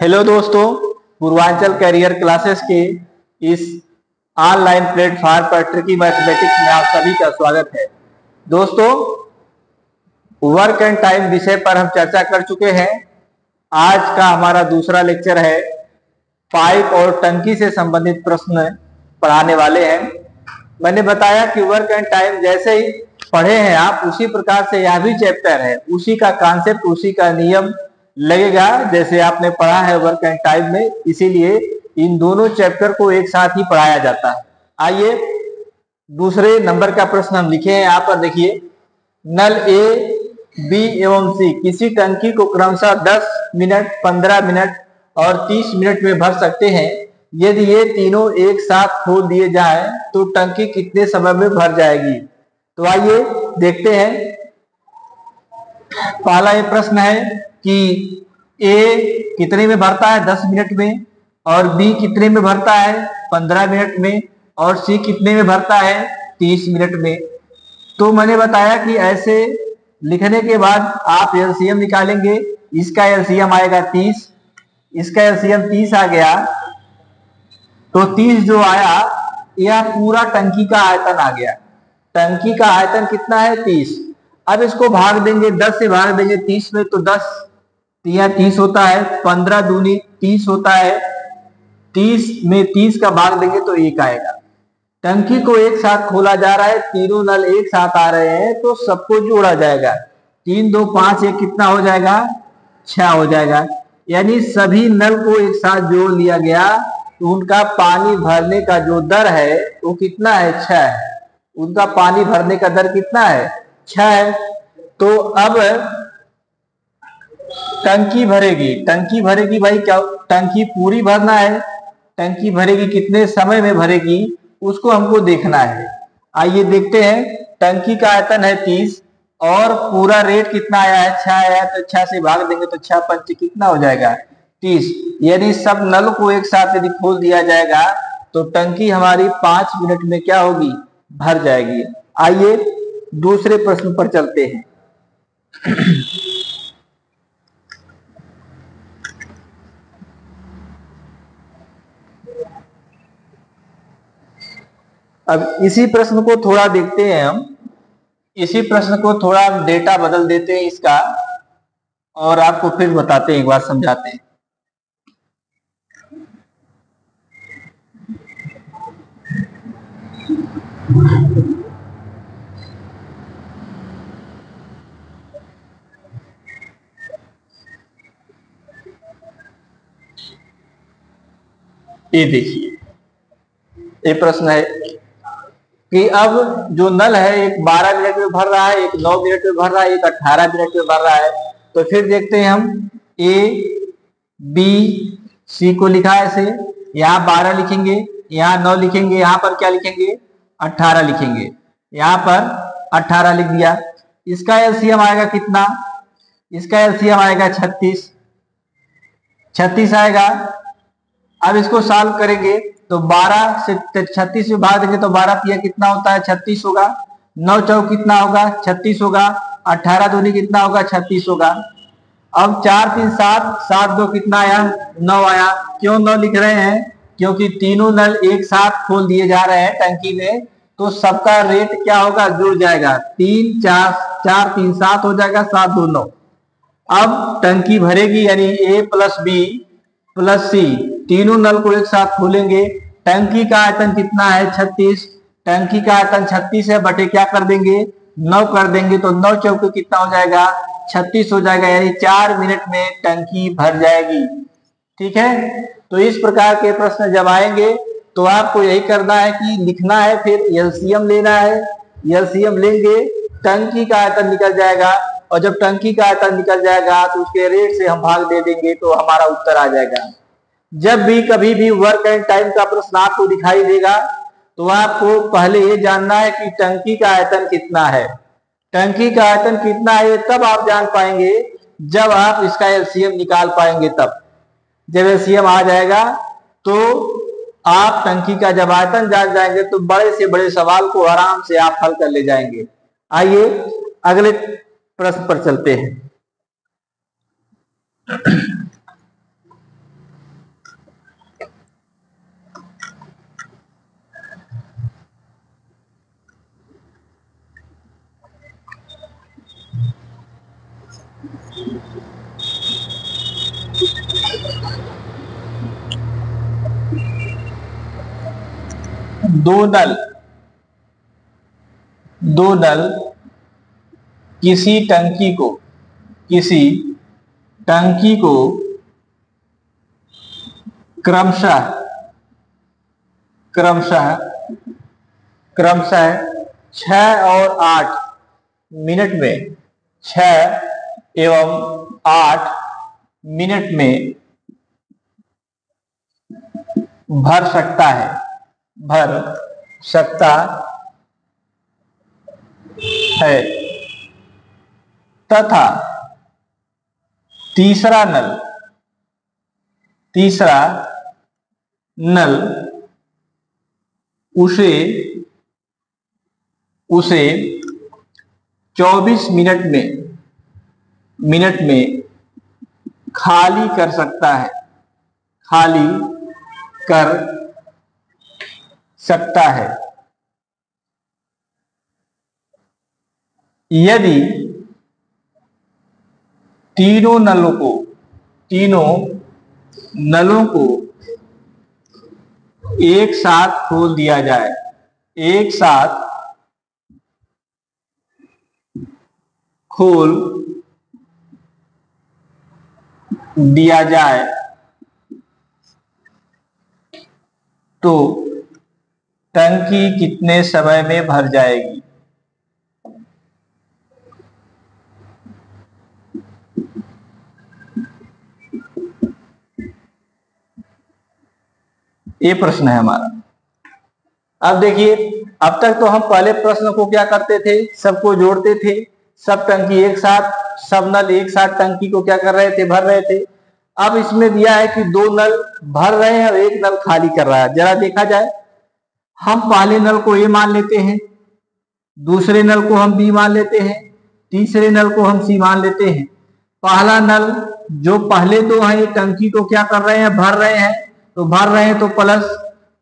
Hello दोस्तों, Purvanchal career classes के इस ऑनलाइन प्लेटफॉर्म पर ट्रिकी मैथमेटिक्स में आप सभी का स्वागत है। दोस्तों, वर्क एंड टाइम विषय पर हम चर्चा कर चुके हैं। आज का हमारा दूसरा लेक्चर है। पाइप और टंकी से संबंधित प्रश्न पढ़ाने वाले हैं। मैंने बताया कि वर्क एंड टाइम जैसे ही पढ़े हैं आप, उसी प्रकार से यह भी चैप्टर है, उसी का कॉन्सेप्ट, उसी का नियम लगेगा जैसे आपने पढ़ा है वर्क एंड टाइम में। इसीलिए इन दोनों चैप्टर को एक साथ ही पढ़ाया जाता है। आइए दूसरे नंबर का प्रश्न हम लिखे हैं, यहाँ पर देखिए। नल ए, बी एवं सी किसी टंकी को क्रमशः 10 मिनट, 15 मिनट और 30 मिनट में भर सकते हैं। यदि ये तीनों एक साथ खोल दिए जाएं तो टंकी कितने समय में भर जाएगी? तो आइए देखते हैं। पहला ये प्रश्न है कि ए कितने में भरता है? 10 मिनट में। और बी कितने में भरता है? 15 मिनट में। और सी कितने में भरता है? 30 मिनट में। तो मैंने बताया कि ऐसे लिखने के बाद आप एलसीएम निकालेंगे। इसका एलसीएम आएगा 30, इसका एलसीएम 30 आ गया। तो 30 जो आया, यह पूरा टंकी का आयतन आ गया। टंकी का आयतन कितना है? 30। अब इसको भाग देंगे, 10 से भाग देंगे 30 में, तो 10 तिया 30 होता है, 15 दूनी 30 होता है। 30 में 30 का भाग देंगे तो 1 आएगा। टंकी को एक साथ खोला जा रहा है, तीनों नल एक साथ आ रहे हैं, तो सबको जोड़ा जाएगा। 3 2 5 1 कितना हो जाएगा? 6 हो जाएगा। यानी सभी नल को एक साथ जोड़ लिया गया, तो उनका पानी भरने का जो दर है वो कितना है? 6 है। उनका पानी भरने का दर कितना है? 6 है। तो अब टंकी भरेगी। टंकी भरेगी भाई, क्या टंकी पूरी भरना है? टंकी भरेगी कितने समय में भरेगी, उसको हमको देखना है। आइए देखते हैं। टंकी का आयतन है 30 और पूरा रेट कितना आया है? 6 आया है। तो 6 से भाग देंगे तो 6 पंच कितना हो जाएगा? 30। यदि सब नल को एक साथ यदि खोल दिया जाएगा तो टंकी हमारी 5 मिनट में क्या होगी? भर जाएगी। आइए दूसरे प्रश्न पर चलते हैं। अब इसी प्रश्न को थोड़ा देखते हैं हम। इसी प्रश्न को थोड़ा डेटा बदल देते हैं इसका, और आपको फिर बताते हैं, एक बार समझाते हैं। ये देखिए, ये प्रश्न है कि अब जो नल है, एक 12 मिनट में भर रहा है, एक 9 मिनट में भर रहा है, एक 18 मिनट में भर रहा है। तो फिर देखते हैं हम। ए, बी, सी को लिखा है ऐसे। यहाँ 12 लिखेंगे, यहाँ 9 लिखेंगे, यहाँ पर क्या लिखेंगे? 18 लिखेंगे। यहाँ पर 18 लिख दिया। इसका एलसीएम आएगा कितना? इसका एलसीएम आएगा 36। 36 आएगा। अब इसको सॉल्व करेंगे तो 12 से 36 में भाग देंगे तो 12 तिया कितना होता है? 36 होगा। 9 चौक कितना होगा? 36 होगा। 18 दूनी कितना होगा? 36 होगा। अब 4 3 7, 7 2 कितना आया? 9 आया। क्यों 9 लिख रहे हैं? क्योंकि तीनों नल एक साथ खोल दिए जा रहे हैं टंकी में, तो सबका रेट क्या होगा? जुड़ जाएगा। 3 4 4 3 7 हो जाएगा, 7 2 9। अब टंकी भरेगी, यानी ए प्लस बी प्लस सी, तीनों नल को एक साथ खोलेंगे। टंकी का आयतन कितना है? 36। टंकी का आयतन 36 है, बटे क्या कर देंगे? 9 कर देंगे, तो 9 चौके कितना हो जाएगा? 36 हो जाएगा। यानी 4 मिनट में टंकी भर जाएगी। ठीक है। तो इस प्रकार के प्रश्न जब आएंगे तो आपको यही करना है कि लिखना है, फिर एलसीएम लेना है। एलसीएम लेंगे, टंकी का आयतन निकल जाएगा, और जब टंकी का आयतन निकल जाएगा तो उसके रेट से हम भाग दे देंगे तो हमारा उत्तर आ जाएगा। जब भी कभी भी वर्क एंड टाइम का प्रश्न आपको दिखाई देगा तो आपको पहले ये जानना है कि टंकी का आयतन कितना है। टंकी का आयतन कितना है तब आप जान पाएंगे जब आप इसका एलसीएम निकाल पाएंगे। तब जब एलसीएम आ जाएगा तो आप टंकी का जब आयतन जान जाएंगे तो बड़े से बड़े सवाल को आराम से आप हल कर ले जाएंगे। आइए अगले प्रश्न पर चलते हैं। दो नल किसी टंकी को क्रमशः 6 और 8 मिनट में 6 एवं 8 मिनट में भर सकता है तथा तीसरा नल उसे 24 मिनट में खाली कर सकता है। यदि तीनों नलों को एक साथ खोल दिया जाए तो टंकी कितने समय में भर जाएगी? ये प्रश्न है हमारा। अब देखिए, अब तक तो हम पहले प्रश्न को क्या करते थे, सबको जोड़ते थे, सब टंकी एक साथ, सब नल एक साथ टंकी को क्या कर रहे थे, भर रहे थे। अब इसमें दिया है कि दो नल भर रहे हैं और एक नल खाली कर रहा है। जरा देखा जाए, हम पहले नल को ए मान लेते हैं, दूसरे नल को हम बी मान लेते हैं, तीसरे नल को हम सी मान लेते हैं। पहला नल जो पहले दो हैं, ये टंकी को क्या कर रहे हैं, भर रहे हैं, तो भर रहे हैं तो प्लस,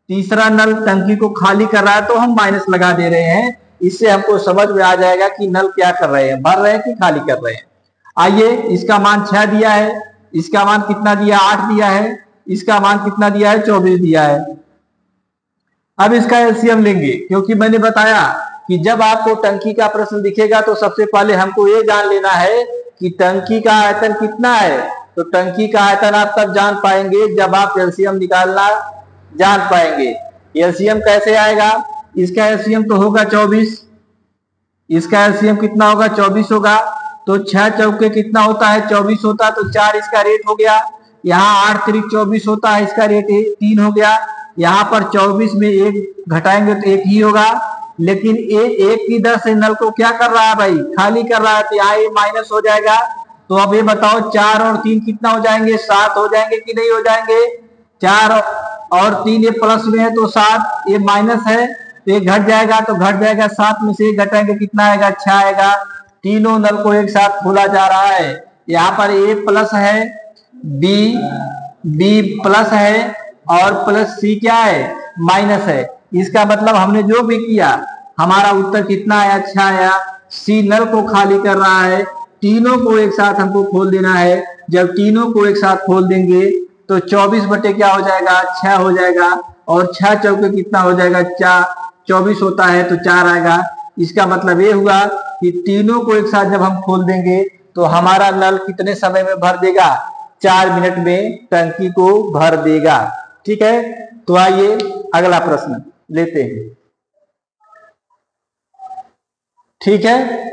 तीसरा नल टंकी को खाली कर रहा है तो हम माइनस लगा दे रहे हैं। इससे हमको समझ में आ जाएगा कि नल क्या कर रहे हैं, भर रहे हैं कि खाली कर रहे हैं। आइए, इसका मान 6 दिया है, इसका मान कितना दिया, 8 दिया है, इसका मान कितना दिया है, 24 दिया है। अब इसका एलसीएम लेंगे, क्योंकि मैंने बताया कि जब आपको टंकी का प्रश्न दिखेगा तो सबसे पहले हमको ये जान लेना है कि टंकी का आयतन कितना है। तो टंकी का आयतन आप तब जान पाएंगे जब आप एलसीएम निकालना जान पाएंगे। एलसीएम कैसे आएगा, इसका एलसीएम तो होगा 24, इसका एलसीएम कितना होगा, 24 होगा। तो 6 चौके कितना होता है, 24 होता है, तो 4 इसका रेट हो गया। यहाँ 8 3 24 होता है, इसका रेट 3 हो गया। यहाँ पर 24 में 1 घटाएंगे तो 1 ही होगा, लेकिन एक की दर से नल को क्या कर रहा है भाई, खाली कर रहा है, तो यहाँ ये माइनस हो जाएगा। तो अब ये बताओ 4 और 3 कितना हो जाएंगे, 7 हो जाएंगे कि नहीं हो जाएंगे। 4 और 3 ये प्लस में है तो 7, ये माइनस है तो ये घट जाएगा, तो घट जाएगा, 7 में से 1 घटाएंगे कितना आएगा, 6 आएगा। तीनों नल को एक साथ खोला जा रहा है। यहाँ पर ए प्लस है, बी प्लस है और प्लस सी क्या है, माइनस है। इसका मतलब हमने जो भी किया, हमारा उत्तर कितना आया, 6 आया। सी नल को खाली कर रहा है, तीनों को एक साथ हमको खोल देना है। जब तीनों को एक साथ खोल देंगे तो 24 बटे क्या हो जाएगा, 6 हो जाएगा, और 6 चौके कितना हो जाएगा, 4, 24 होता है तो 4 आएगा। इसका मतलब ये हुआ कि तीनों को एक साथ जब हम खोल देंगे तो हमारा नल कितने समय में भर देगा, 4 मिनट में टंकी को भर देगा। ठीक है, तो आइए अगला प्रश्न लेते हैं। ठीक है,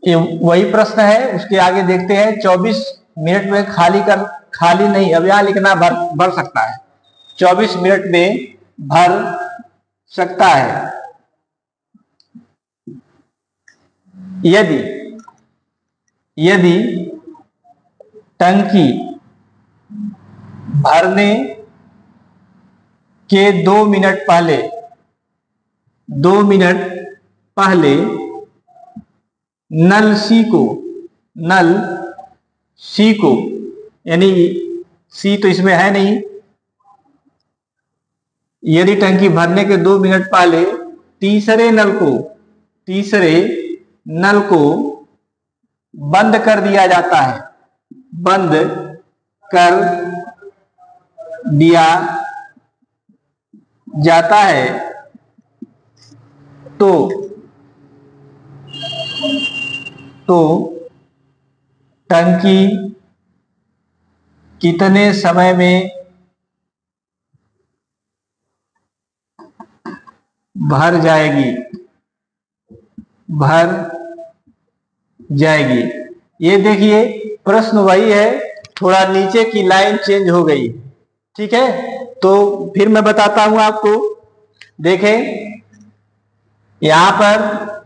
ये वही प्रश्न है, उसके आगे देखते हैं। 24 मिनट में खाली नहीं, अब यहां लिखना भर सकता है। 24 मिनट में भर सकता है यदि टंकी भरने के 2 मिनट पहले नल सी को यानी सी तो इसमें है नहीं, यदि टंकी भरने के 2 मिनट पहले तीसरे नल को बंद कर दिया जाता है, बंद कर दिया जाता है, तो टंकी कितने समय में भर जाएगी। ये देखिए प्रश्न वही है, थोड़ा नीचे की लाइन चेंज हो गई। ठीक है, तो फिर मैं बताता हूं आपको। देखें, यहां पर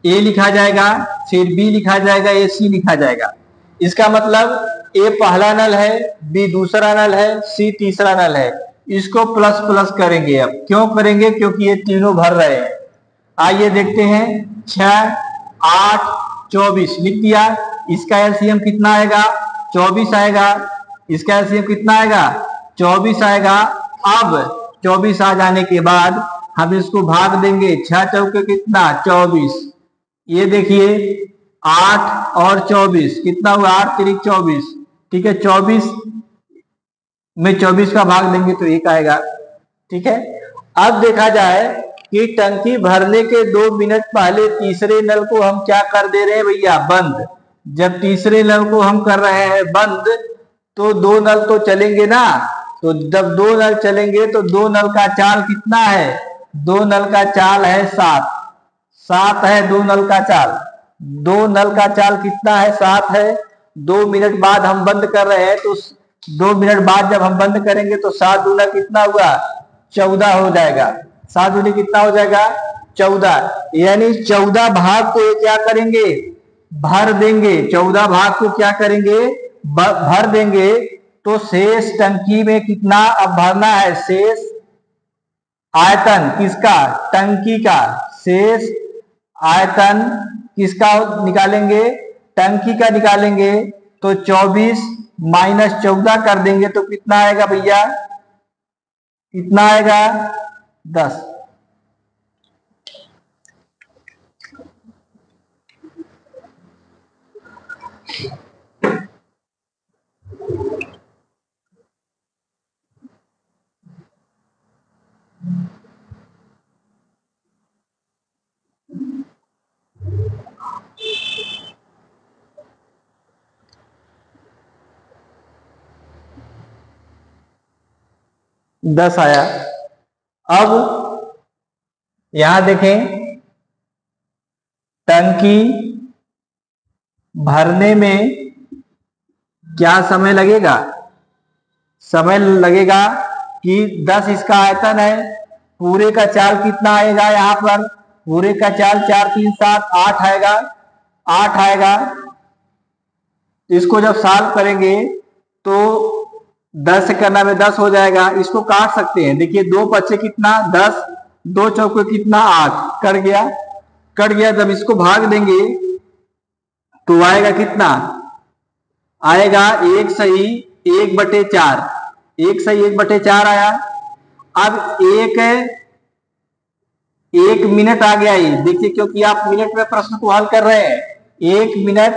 ए लिखा जाएगा, फिर बी लिखा जाएगा, ए सी लिखा जाएगा। इसका मतलब ए पहला नल है, बी दूसरा नल है, सी तीसरा नल है। इसको प्लस प्लस करेंगे। अब क्यों करेंगे? क्योंकि ये तीनों भर रहे हैं। आइए देखते हैं, 6, 8, 24 लिख दिया। इसका एलसीएम कितना आएगा? 24 आएगा। इसका एलसीएम कितना आएगा? 24 आएगा। अब 24 आ जाने के बाद हम इसको भाग देंगे। 6 चौके कितना? 24। ये देखिए 8 और 24 कितना हुआ? 8 3 24। ठीक है, 24 में 24 का भाग देंगे तो 1 आएगा। ठीक है, अब देखा जाए कि टंकी भरने के 2 मिनट पहले तीसरे नल को हम क्या कर दे रहे हैं भैया? बंद। जब तीसरे नल को हम कर रहे हैं बंद, तो 2 नल तो चलेंगे ना। तो जब 2 नल चलेंगे तो 2 नल का चाल कितना है? 2 नल का चाल है 7 है 2 नल का चाल। 2 नल का चाल कितना है? 7 है। 2 मिनट बाद हम बंद कर रहे हैं, तो 2 मिनट बाद जब हम बंद करेंगे तो 7 दूना कितना हुआ? 14 हो जाएगा। 7 दूनी कितना हो जाएगा? 14। यानी 14 भाग को क्या करेंगे? भर देंगे। 14 भाग को क्या करेंगे? भर देंगे। तो शेष टंकी में कितना अब भरना है? शेष आयतन किसका? टंकी का। शेष आयतन किसका निकालेंगे? टंकी का निकालेंगे। तो 24 माइनस 14 कर देंगे तो कितना आएगा भैया? कितना आएगा? 10। दस आया। अब यहां देखें, टंकी भरने में क्या समय लगेगा? समय लगेगा कि 10 इसका आयतन है। पूरे का चाल कितना आएगा? यहां पर पूरे का चाल 4 3 7 8 आएगा। 8 आएगा। इसको जब सॉल्व करेंगे तो 10 से करना में 10 हो जाएगा। इसको काट सकते हैं। देखिए 2 बचे कितना? 10। 2 चौके कितना? 8। कट गया। जब इसको भाग देंगे तो आएगा कितना? आएगा 1 सही 1/4। 1 सही 1/4 आया। अब एक मिनट आ गया। ये देखिए, क्योंकि आप मिनट में प्रश्न को हल कर रहे हैं। 1 मिनट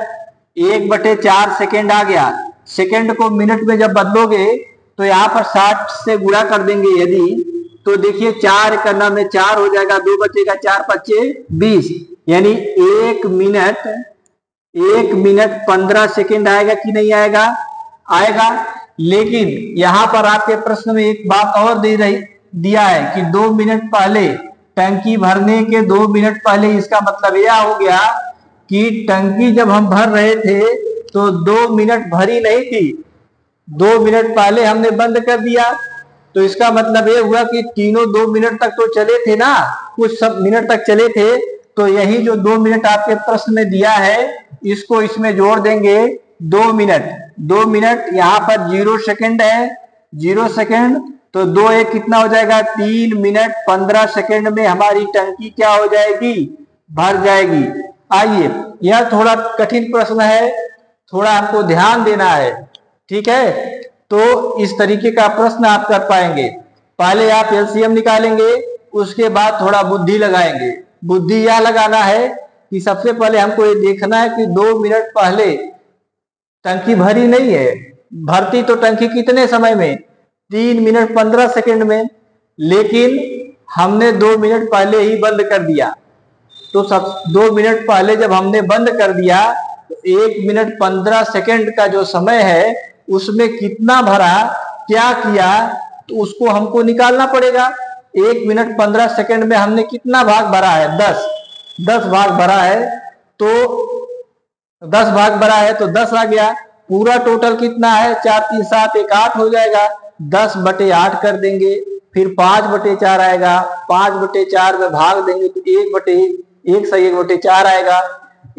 1/4 सेकेंड आ गया। सेकेंड को मिनट में जब बदलोगे तो यहाँ पर 60 से गुणा कर देंगे यदि, तो देखिए 4 करना में 4 हो जाएगा। 2 बचेगा, 4 5 20। यानी 1 मिनट 15 सेकेंड आएगा कि नहीं आएगा? आएगा। लेकिन यहां पर आपके प्रश्न में एक बात और दिया है कि 2 मिनट पहले, टंकी भरने के 2 मिनट पहले। इसका मतलब यह हो गया कि टंकी जब हम भर रहे थे तो 2 मिनट भरी नहीं थी। 2 मिनट पहले हमने बंद कर दिया। तो इसका मतलब यह हुआ कि तीनों 2 मिनट तक तो चले थे ना, कुछ सब मिनट तक चले थे। तो यही जो 2 मिनट आपके प्रश्न में दिया है, इसको इसमें जोड़ देंगे 2 मिनट। 2 मिनट यहाँ पर 0 सेकेंड है, 0 सेकेंड। तो 2 1 कितना हो जाएगा? 3 मिनट 15 सेकेंड में हमारी टंकी क्या हो जाएगी? भर जाएगी। आइए, यह थोड़ा कठिन प्रश्न है, थोड़ा हमको ध्यान देना है, ठीक है। तो इस तरीके का प्रश्न आप कर पाएंगे। पहले आप एलसीएम निकालेंगे, उसके बाद थोड़ा बुद्धि लगाएंगे। बुद्धि यह लगाना है कि सबसे पहले हमको ये देखना है कि 2 मिनट पहले टंकी भरी नहीं है। भरती तो टंकी कितने समय में? 3 मिनट 15 सेकंड में, लेकिन हमने 2 मिनट पहले ही बंद कर दिया। तो 2 मिनट पहले जब हमने बंद कर दिया तो 1 मिनट 15 सेकंड का जो समय है उसमें कितना भरा, क्या किया, तो उसको हमको निकालना पड़ेगा। 1 मिनट 15 सेकंड में हमने कितना भाग भरा है? 10 भाग भरा है, तो 10 भाग भरा है तो 10 आ गया। पूरा टोटल कितना है? 4 3 7 1 8 हो जाएगा। 10/8 कर देंगे, फिर 5/4 आएगा। 5/4 में भाग देंगे तो 1/4 आएगा।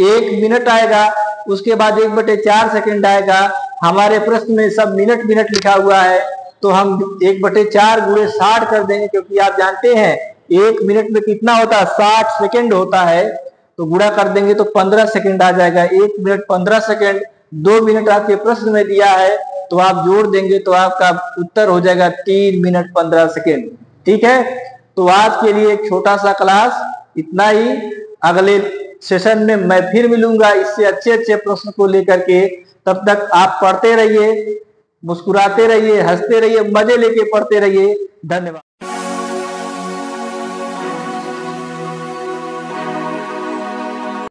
1 मिनट आएगा, उसके बाद 1/4 सेकंड आएगा। हमारे प्रश्न में सब मिनट मिनट लिखा हुआ है, तो हम 1/4 × 60 कर देंगे, क्योंकि आप जानते हैं 1 मिनट में कितना होता है? 60 सेकंड होता है। तो गुणा कर देंगे तो 15 सेकंड आ जाएगा। 1 मिनट 15 सेकंड, 2 मिनट आपके प्रश्न में दिया है, तो आप जोड़ देंगे तो आपका उत्तर हो जाएगा 3 मिनट 15 सेकंड। ठीक है, तो आज के लिए एक छोटा सा क्लास इतना ही। अगले सेशन में मैं फिर मिलूंगा इससे अच्छे प्रश्न को लेकर के। तब तक आप पढ़ते रहिए, मुस्कुराते रहिए, हंसते रहिए, मजे लेके पढ़ते रहिए। धन्यवाद।